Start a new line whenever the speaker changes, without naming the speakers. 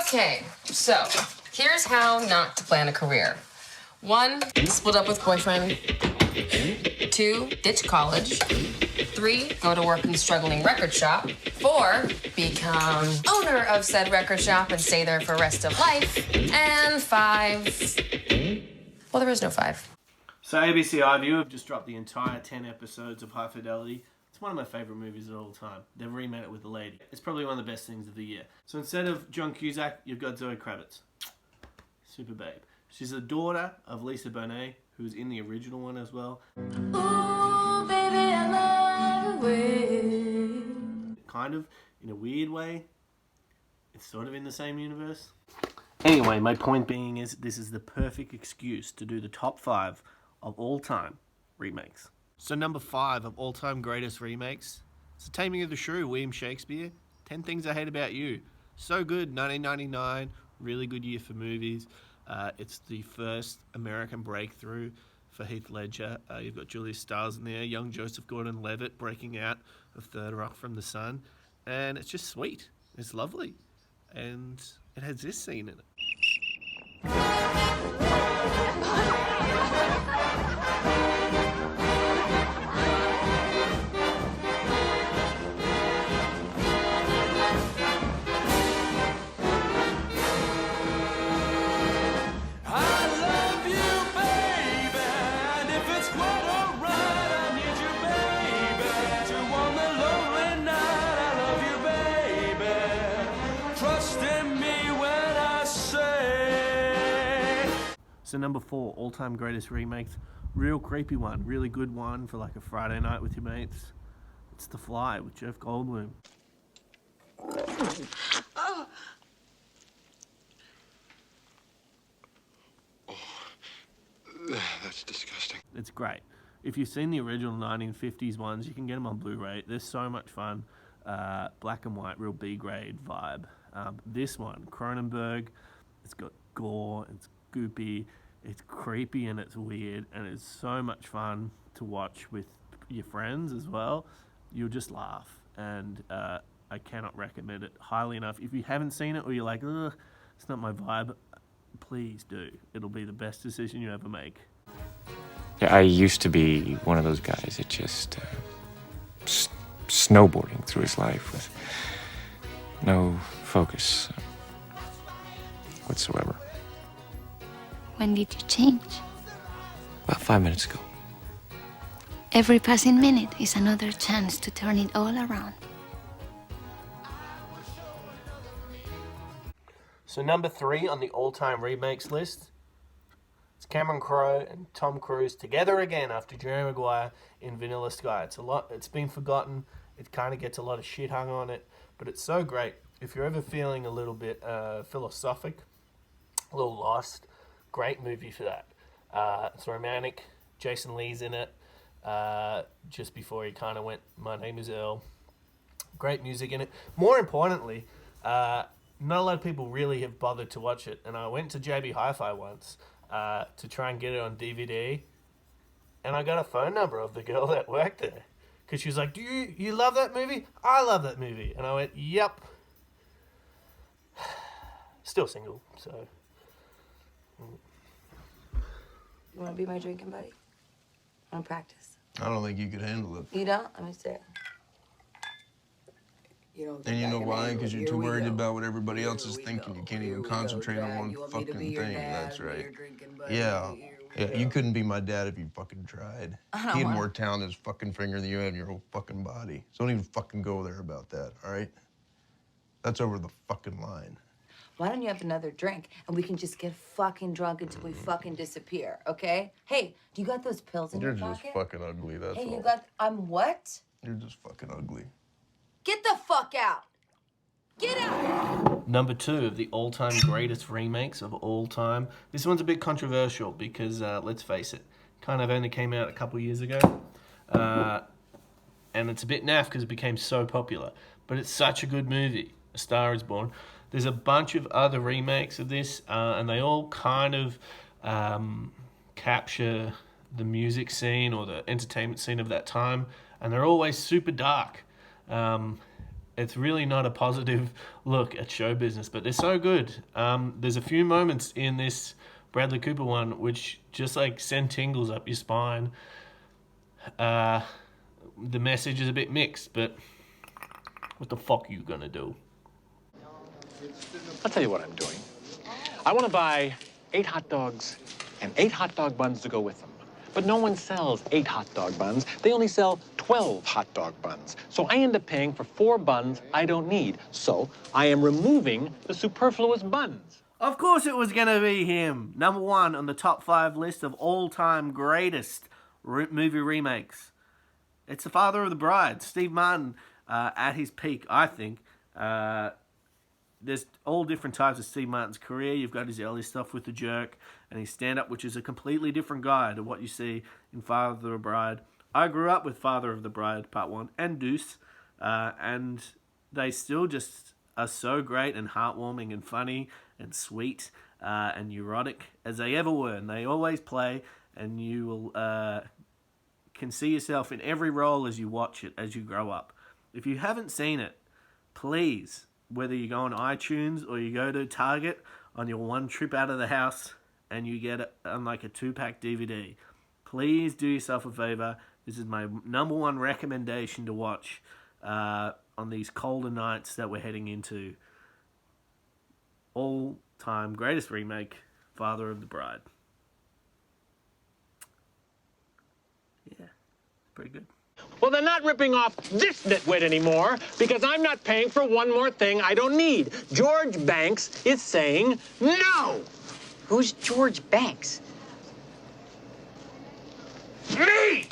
Okay, so here's how not to plan a career. 1, split up with boyfriend. 2, ditch college. 3, go to work in struggling record shop. 4, become owner of said record shop and stay there for the rest of life. And 5, well, there is no 5.
So ABC iView have just dropped the entire 10 episodes of High Fidelity. It's one of my favourite movies of all time. They've remade it with a lady. It's probably one of the best things of the year. So instead of John Cusack, you've got Zoe Kravitz. Super babe. She's the daughter of Lisa Bonet, who was in the original one as well.
Ooh, baby, I love the way.
Kind of, in a weird way, it's sort of in the same universe. Anyway, my point being is this is the perfect excuse to do the top 5 of all time remakes. So number 5 of all time greatest remakes, it's The Taming of the Shrew, William Shakespeare. 10 Things I Hate About You. So good, 1999, really good year for movies. It's the first American breakthrough for Heath Ledger. You've got Julia Stiles in there, young Joseph Gordon-Levitt breaking out of Third Rock from the Sun. And it's just sweet. It's lovely. And it has this scene in it. So number 4, all-time greatest remakes. Real creepy one, really good one for like a Friday night with your mates. It's The Fly with Jeff Goldblum.
Oh, that's disgusting.
It's great. If you've seen the original 1950s ones, you can get them on Blu-ray. They're so much fun. Black and white, real B-grade vibe. This one, Cronenberg, it's got gore, it's goopy, it's creepy and it's weird, and it's so much fun to watch with your friends as well. You'll just laugh, and I cannot recommend it highly enough. If you haven't seen it or you're like, ugh, it's not my vibe, please do. It'll be the best decision you ever make.
Yeah, I used to be one of those guys that just snowboarding through his life with no focus whatsoever.
When did you change?
About 5 minutes ago.
Every passing minute is another chance to turn it all around.
So number 3 on the all-time remakes list, it's Cameron Crowe and Tom Cruise together again after Jerry Maguire in Vanilla Sky. It's been forgotten. It kind of gets a lot of shit hung on it, but it's so great. If you're ever feeling a little bit philosophic, a little lost, great movie for that. It's romantic. Jason Lee's in it. Just before he kind of went, my name is Earl. Great music in it. More importantly, not a lot of people really have bothered to watch it. And I went to JB Hi-Fi once to try and get it on DVD. And I got a phone number of the girl that worked there. Because she was like, do you love that movie? I love that movie. And I went, yep. Still single, so...
You want to be my drinking buddy? I want to practice.
I don't think you could handle it.
You don't? Let me see. You don't.
And you know why? Because you're too worried about what everybody else is thinking. You can't even concentrate on one fucking thing. That's right. Yeah. Yeah, you couldn't be my dad if you fucking tried. He had more talent in his fucking finger than you had in your whole fucking body. So don't even fucking go there about that, all right? That's over the fucking line.
Why don't you have another drink and we can just get fucking drunk until we fucking disappear, okay? Hey, do you got those pills in your pocket?
You're just fucking ugly, that's all.
Hey, you got... I'm what?
You're just fucking ugly.
Get the fuck out! Get out!
Number 2 of the all-time greatest remakes of all time. This one's a bit controversial because, let's face it, kind of only came out a couple years ago. And it's a bit naff because it became so popular. But it's such a good movie, A Star Is Born. There's a bunch of other remakes of this, and they all kind of capture the music scene or the entertainment scene of that time, and they're always super dark. It's really not a positive look at show business, but they're so good. There's a few moments in this Bradley Cooper one which just like send tingles up your spine. The message is a bit mixed, but what the fuck are you gonna do?
I'll tell you what I'm doing. I want to buy 8 hot dogs and 8 hot dog buns to go with them. But no one sells 8 hot dog buns. They only sell 12 hot dog buns. So I end up paying for 4 buns I don't need. So I am removing the superfluous buns.
Of course it was going to be him. Number 1 on the top 5 list of all-time greatest movie remakes. It's the father of the bride, Steve Martin, at his peak, I think. There's all different types of Steve Martin's career. You've got his early stuff with The Jerk and his stand-up, which is a completely different guy to what you see in Father of the Bride. I grew up with Father of the Bride, Part 1, and Deuce, and they still just are so great and heartwarming and funny and sweet and neurotic as they ever were, and they always play, and you will can see yourself in every role as you watch it, as you grow up. If you haven't seen it, please, whether you go on iTunes or you go to Target on your one trip out of the house and you get it on like a 2-pack DVD, please do yourself a favor. This is my number 1 recommendation to watch on these colder nights that we're heading into. All-time greatest remake, Father of the Bride. Yeah, pretty good.
Well, they're not ripping off this nitwit anymore because I'm not paying for one more thing I don't need. George Banks is saying no.
Who's George Banks?
Me!